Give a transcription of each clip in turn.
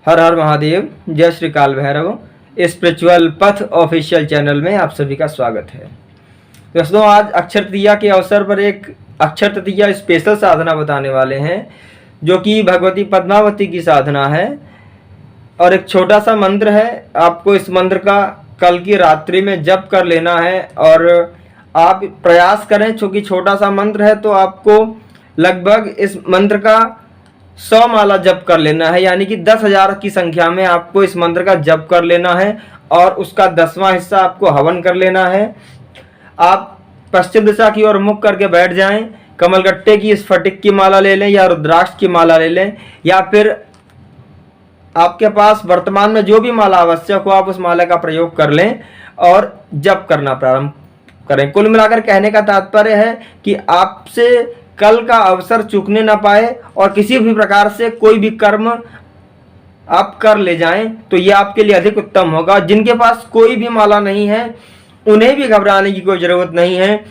हर हर महादेव, जय श्री काल भैरव। स्पिरिचुअल पथ ऑफिशियल चैनल में आप सभी का स्वागत है। दोस्तों, आज अक्षर तृतीया के अवसर पर एक अक्षर तृतीया स्पेशल साधना बताने वाले हैं, जो कि भगवती पद्मावती की साधना है और एक छोटा सा मंत्र है। आपको इस मंत्र का कल की रात्रि में जप कर लेना है और आप प्रयास करें, चूँकि छोटा सा मंत्र है तो आपको लगभग इस मंत्र का 100 माला जप कर लेना है, यानी कि 10,000 की संख्या में आपको इस मंत्र का जप कर लेना है और उसका 10वां हिस्सा आपको हवन कर लेना है। आप पश्चिम दिशा की ओर मुख करके बैठ जाएं, कमलगट्टे की स्फटिक की माला ले लें या रुद्राक्ष की माला ले लें, या फिर आपके पास वर्तमान में जो भी माला आवश्यक हो आप उस माला का प्रयोग कर लें और जप करना प्रारंभ करें। कुल मिलाकर कहने का तात्पर्य है कि आपसे कल का अवसर चूकने ना पाए और किसी भी प्रकार से कोई भी कर्म आप कर ले जाएं तो ये आपके लिए अधिक उत्तम होगा। जिनके पास कोई भी माला नहीं है उन्हें भी घबराने की कोई ज़रूरत नहीं है,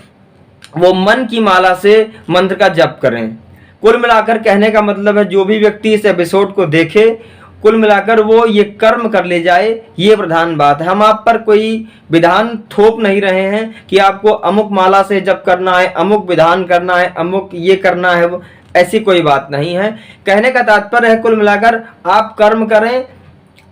वो मन की माला से मंत्र का जप करें। कुल मिलाकर कहने का मतलब है, जो भी व्यक्ति इस एपिसोड को देखे, कुल मिलाकर वो ये कर्म कर ले जाए, ये प्रधान बात है। हम आप पर कोई विधान थोप नहीं रहे हैं कि आपको अमुक माला से जप करना है, अमुक विधान करना है, अमुक ये करना है, वो ऐसी कोई बात नहीं है। कहने का तात्पर्य है कुल मिलाकर आप कर्म करें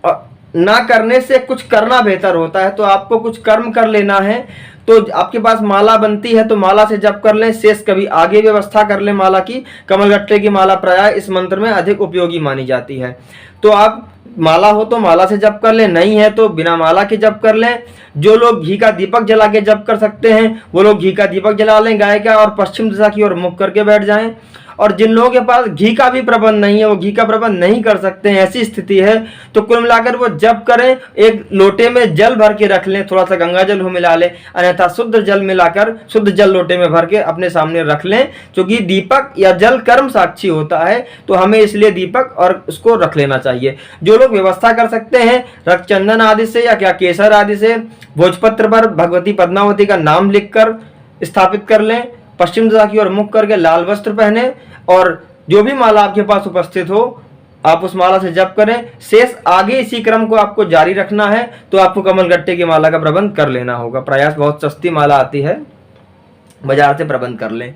और ना करने से कुछ करना बेहतर होता है। तो आपको कुछ कर्म कर लेना है, तो आपके पास माला बनती है तो माला से जप कर लें, शेष कभी आगे व्यवस्था कर लें माला की। कमलगट्टे की माला प्रायः इस मंत्र में अधिक उपयोगी मानी जाती है। तो आप माला हो तो माला से जप कर लें, नहीं है तो बिना माला के जप कर लें। जो लोग घी का दीपक जला के जप कर सकते हैं वो लोग घी का दीपक जला लें गाय का और पश्चिम दिशा की ओर मुख करके बैठ जाएं। और जिन लोगों के पास घी का भी प्रबंध नहीं है, वो घी का प्रबंध नहीं कर सकते हैं, ऐसी स्थिति है, तो कुल मिलाकर वो जप करें। एक लोटे में जल भर के रख लें, थोड़ा सा गंगा जल हो मिला लें, अन्यथा शुद्ध जल मिलाकर शुद्ध जल लोटे में भर के अपने सामने रख लें। क्योंकि दीपक या जल कर्म साक्षी होता है, तो हमें इसलिए दीपक और उसको रख लेना चाहिए। जो लोग व्यवस्था कर सकते हैं, रक्तचंदन आदि से या क्या केसर आदि से भोजपत्र पर भगवती पद्मावती का नाम लिखकर स्थापित कर लें। पश्चिम दिशा की ओर मुख करके लाल वस्त्र पहने और जो भी माला आपके पास उपस्थित हो आप उस माला से जप करें। शेष आगे इसी क्रम को आपको जारी रखना है, तो आपको कमलगट्टे की माला का प्रबंध कर लेना होगा। प्रयास बहुत सस्ती माला आती है, बाजार से प्रबंध कर लें।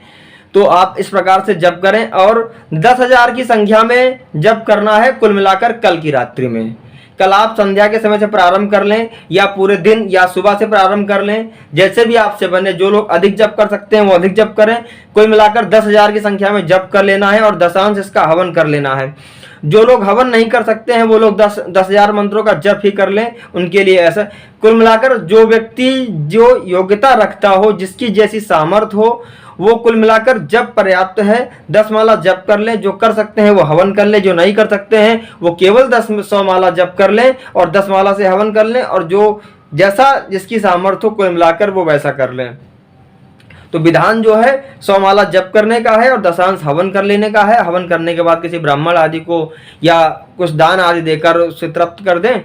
तो आप इस प्रकार से जप करें और 10,000 की संख्या में जप करना है कुल मिलाकर कल की रात्रि में। कल आप संध्या के समय से प्रारंभ कर लें या पूरे दिन या सुबह से प्रारंभ कर लें, जैसे भी आपसे बने। जो लोग अधिक जप कर सकते हैं वो अधिक जप करें। कुल मिलाकर 10,000 की संख्या में जप कर लेना है और दशांश इसका हवन कर लेना है। जो लोग हवन नहीं कर सकते हैं वो लोग 10,000 मंत्रों का जप ही कर लें, उनके लिए ऐसा। कुल मिलाकर जो व्यक्ति जो योग्यता रखता हो, जिसकी जैसी सामर्थ्य हो, वो कुल मिलाकर जप पर्याप्त है। 10 माला जप कर लें। जो कर सकते हैं वो हवन कर लें, जो नहीं कर सकते हैं वो केवल 100 माला जप कर लें और 10 माला से हवन कर लें, और जो जैसा जिसकी सामर्थ्य हो कुल मिलाकर वो वैसा कर लें। तो विधान जो है 100 माला जप करने का है और दशांश हवन कर लेने का है। हवन करने के बाद किसी ब्राह्मण आदि को या कुछ दान आदि देकर उसे तृप्त कर दें,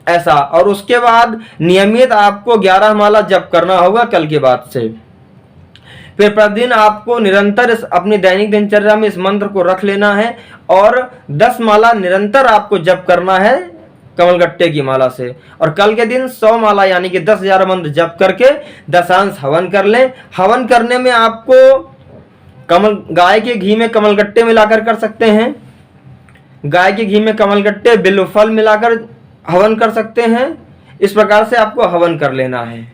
ऐसा। और उसके बाद नियमित आपको 11 माला जप करना होगा कल के बाद से। फिर प्रतिदिन आपको निरंतर अपनी दैनिक दिनचर्या में इस मंत्र को रख लेना है और 10 माला निरंतर आपको जप करना है कमलगट्टे की माला से। और कल के दिन 100 माला यानी कि 10,000 मंत्र जप करके दशांश हवन कर लें। हवन करने में आपको गाय के घी में कमलगट्टे मिलाकर कर सकते हैं, गाय के घी में कमलगट्टे बिल्व फल मिलाकर हवन कर सकते हैं। इस प्रकार से आपको हवन कर लेना है।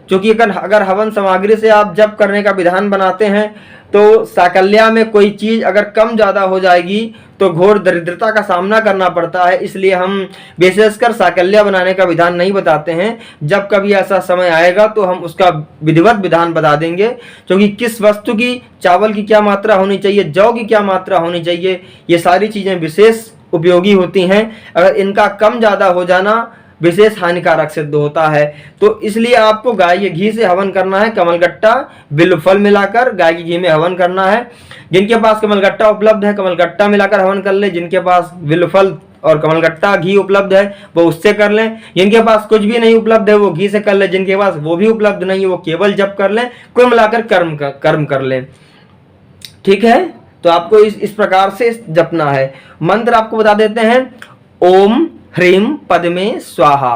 क्योंकि अगर हवन सामग्री से आप जप करने का विधान बनाते हैं तो साकल्या में कोई चीज़ अगर कम ज़्यादा हो जाएगी तो घोर दरिद्रता का सामना करना पड़ता है। इसलिए हम विशेषकर साकल्या बनाने का विधान नहीं बताते हैं। जब कभी ऐसा समय आएगा तो हम उसका विधिवत विधान बता देंगे। क्योंकि किस वस्तु की, चावल की क्या मात्रा होनी चाहिए, जौ की क्या मात्रा होनी चाहिए, ये सारी चीज़ें विशेष उपयोगी होती हैं। अगर इनका कम ज़्यादा हो जाना विशेष हानिकारक सिद्ध होता है। तो इसलिए आपको गाय के घी से हवन करना है। कमलगट्टा बिल्व फल मिलाकर गाय के घी में हवन करना है। जिनके पास कमलगट्टा उपलब्ध है कमलगट्टा मिलाकर हवन कर ले। जिनके पास बिल्व फल और कमलगट्टा घी उपलब्ध है वो उससे कर लें। जिनके पास कुछ भी नहीं उपलब्ध है वो घी से कर ले। जिनके पास वो भी उपलब्ध नहीं है वो केवल जप कर लें। कुल मिलाकर कर्म कर लें। ठीक है, तो आपको इस प्रकार से जपना है। मंत्र आपको बता देते हैं। ओम ह्रीम पद्मे स्वाहा।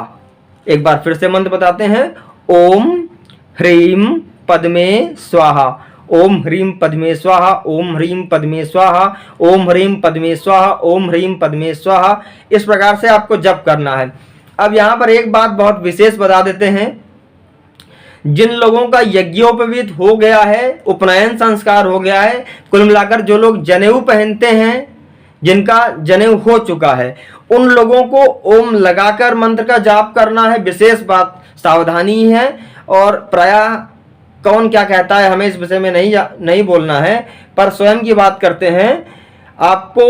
एक बार फिर से मंत्र बताते हैं, ओम ह्रीम पद्मे स्वाहा, ओम ह्रीम पद्मे स्वाहा, ओम ह्रीम पद्मे स्वाहा, ओम ह्रीम पद्मे स्वाहा, ओम ह्रीम पद्मे स्वाहा। इस प्रकार से आपको जप करना है। अब यहाँ पर एक बात बहुत विशेष बता देते हैं, जिन लोगों का यज्ञोपवीत हो गया है, उपनयन संस्कार हो गया है, कुल मिलाकर जो लोग जनेऊ पहनते हैं, जिनका जनेऊ हो चुका है, उन लोगों को ओम लगाकर मंत्र का जाप करना है। विशेष बात सावधानी है, और प्रायः कौन क्या कहता है हमें इस विषय में नहीं बोलना है, पर स्वयं की बात करते हैं। आपको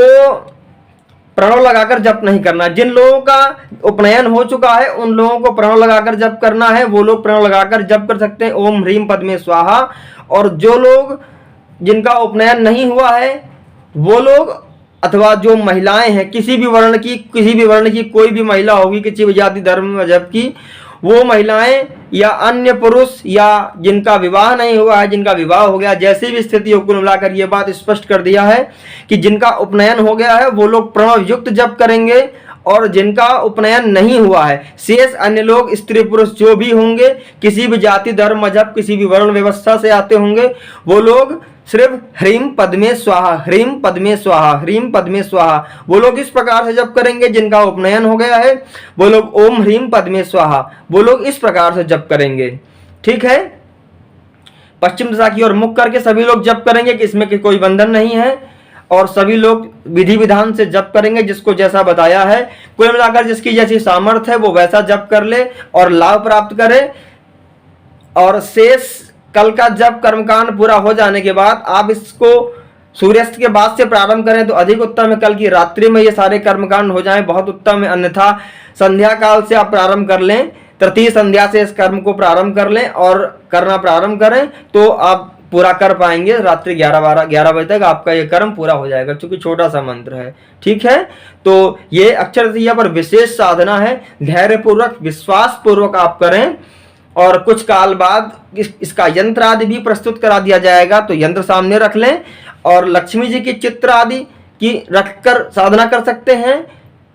प्रणव लगाकर जप नहीं करना। जिन लोगों का उपनयन हो चुका है उन लोगों को प्रणव लगाकर जप करना है, वो लोग प्रणव लगाकर जप कर सकते हैं ओम ह्रीम पद्मे स्वाहा। और जो लोग जिनका उपनयन नहीं हुआ है वो लोग, अथवा जो महिलाएं हैं किसी भी वर्ण की कोई भी महिला होगी, किसी भी जाति धर्म मजहब की, वो महिलाएं या अन्य पुरुष या जिनका विवाह नहीं हुआ है, जिनका विवाह हो गया, जैसी भी स्थिति हो, कुल मिलाकर ये बात स्पष्ट कर दिया है कि जिनका उपनयन हो गया है वो लोग प्रणव युक्त जप करेंगे, और जिनका उपनयन नहीं हुआ है शेष अन्य लोग स्त्री पुरुष जो भी होंगे, किसी भी जाति धर्म मजहब किसी भी वर्ण व्यवस्था से आते होंगे, वो लोग सिर्फ ह्रीम पद्मे स्वाहा, ह्रीम पद्मे स्वाहा, ह्रीम पद्मे स्वाहा, वो लोग इस प्रकार से जप करेंगे। जिनका उपनयन हो गया है वो लोग ओम ह्रीम पद्मे स्वाहा, वो लोग इस प्रकार से जप करेंगे। ठीक है, पश्चिम दिशा की ओर मुख करके सभी लोग जप करेंगे कि इसमें कि कोई बंधन नहीं है, और सभी लोग विधि विधान से जप करेंगे जिसको जैसा बताया है। कुल मिलाकर जिसकी जैसी सामर्थ्य है वो वैसा जप कर ले और लाभ प्राप्त करे। और शेष कल का जब कर्मकांड पूरा हो जाने के बाद आप इसको सूर्यास्त के बाद से प्रारंभ करें तो अधिक उत्तम है। कल की रात्रि में ये सारे कर्मकांड हो जाएं बहुत उत्तम है, अन्यथा संध्या काल से आप प्रारंभ कर लें, तृतीय संध्या से इस कर्म को प्रारंभ कर लें और करना प्रारंभ करें तो आप पूरा कर पाएंगे। रात्रि 11 बजे तक आपका ये कर्म पूरा हो जाएगा, क्योंकि छोटा सा मंत्र है। ठीक है, तो ये अक्षय तृतीया पर विशेष साधना है, धैर्यपूर्वक विश्वास पूर्वक आप करें। और कुछ काल बाद इसका यंत्र आदि भी प्रस्तुत करा दिया जाएगा, तो यंत्र सामने रख लें और लक्ष्मी जी की चित्र आदि की रखकर साधना कर सकते हैं।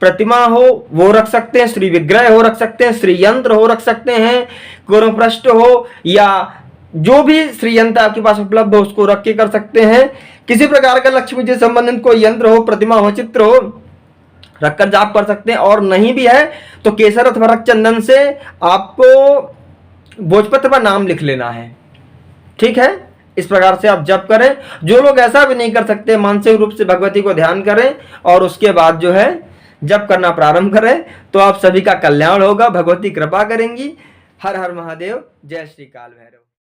प्रतिमा हो वो रख सकते हैं, श्री विग्रह हो रख सकते हैं, श्री यंत्र हो रख सकते हैं, गुरुपृष्ठ हो या जो भी श्री यंत्र आपके पास उपलब्ध हो उसको रख के कर सकते हैं। किसी प्रकार का लक्ष्मी जी संबंधित कोई यंत्र हो, प्रतिमा हो, चित्र हो, रखकर जाप कर सकते हैं। और नहीं भी है तो केसर अथवा रक्तचंदन से आपको भोजपत्र पर नाम लिख लेना है। ठीक है, इस प्रकार से आप जप करें। जो लोग ऐसा भी नहीं कर सकते, मानसिक रूप से भगवती को ध्यान करें और उसके बाद जो है जप करना प्रारंभ करें, तो आप सभी का कल्याण होगा, भगवती कृपा करेंगी। हर हर महादेव, जय श्री काल भैरव।